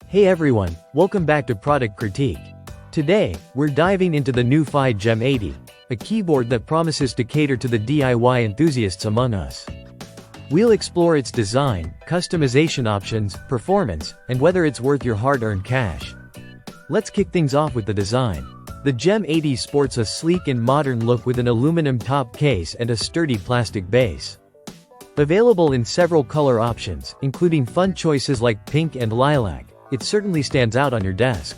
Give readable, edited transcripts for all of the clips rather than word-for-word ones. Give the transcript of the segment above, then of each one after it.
Hey everyone, welcome back to Product Critique. Today, we're diving into the Nuphy GEM80, a keyboard that promises to cater to the DIY enthusiasts among us. We'll explore its design, customization options, performance, and whether it's worth your hard-earned cash. Let's kick things off with the design. The GEM80 sports a sleek and modern look with an aluminum top case and a sturdy plastic base. Available in several color options, including fun choices like pink and lilac, it certainly stands out on your desk.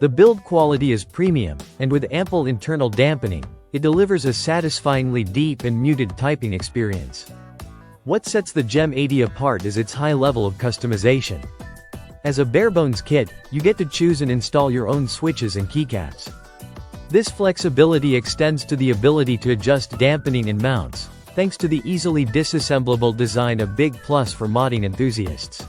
The build quality is premium, and with ample internal dampening, it delivers a satisfyingly deep and muted typing experience. What sets the GEM80 apart is its high level of customization. As a bare-bones kit, you get to choose and install your own switches and keycaps. This flexibility extends to the ability to adjust dampening and mounts, thanks to the easily disassemblable design, a big plus for modding enthusiasts.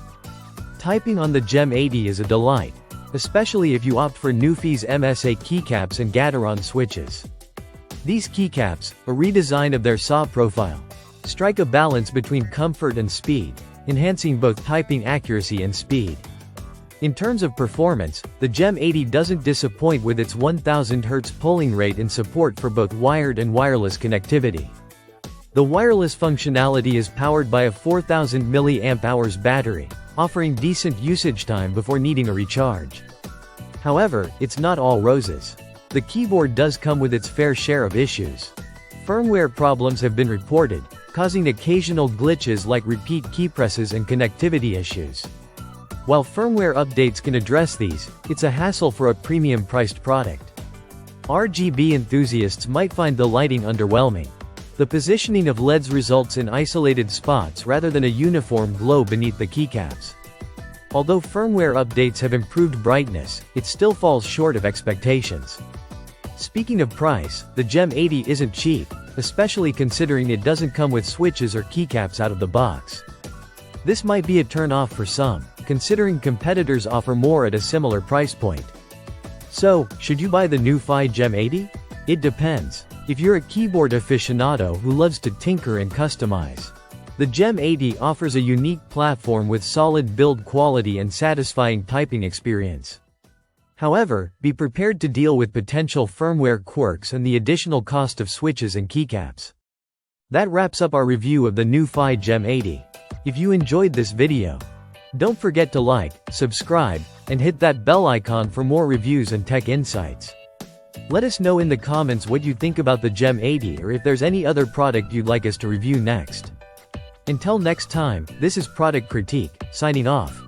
Typing on the GEM80 is a delight, especially if you opt for Nuphy's MSA keycaps and Gateron switches. These keycaps, a redesign of their saw profile, strike a balance between comfort and speed, enhancing both typing accuracy and speed. In terms of performance, the GEM80 doesn't disappoint with its 1000 Hz polling rate and support for both wired and wireless connectivity. The wireless functionality is powered by a 4000 mAh battery, offering decent usage time before needing a recharge. However, it's not all roses. The keyboard does come with its fair share of issues. Firmware problems have been reported, causing occasional glitches like repeat key presses and connectivity issues. While firmware updates can address these, it's a hassle for a premium-priced product. RGB enthusiasts might find the lighting underwhelming. The positioning of LEDs results in isolated spots rather than a uniform glow beneath the keycaps. Although firmware updates have improved brightness, it still falls short of expectations. Speaking of price, the GEM80 isn't cheap, especially considering it doesn't come with switches or keycaps out of the box. This might be a turn-off for some, considering competitors offer more at a similar price point. So, should you buy the Nuphy GEM80? It depends. If you're a keyboard aficionado who loves to tinker and customize, the GEM80 offers a unique platform with solid build quality and satisfying typing experience. However, be prepared to deal with potential firmware quirks and the additional cost of switches and keycaps. That wraps up our review of the Nuphy GEM80. If you enjoyed this video, don't forget to like, subscribe, and hit that bell icon for more reviews and tech insights. Let us know in the comments what you think about the GEM80 or if there's any other product you'd like us to review next. Until next time, this is Product Critique, signing off.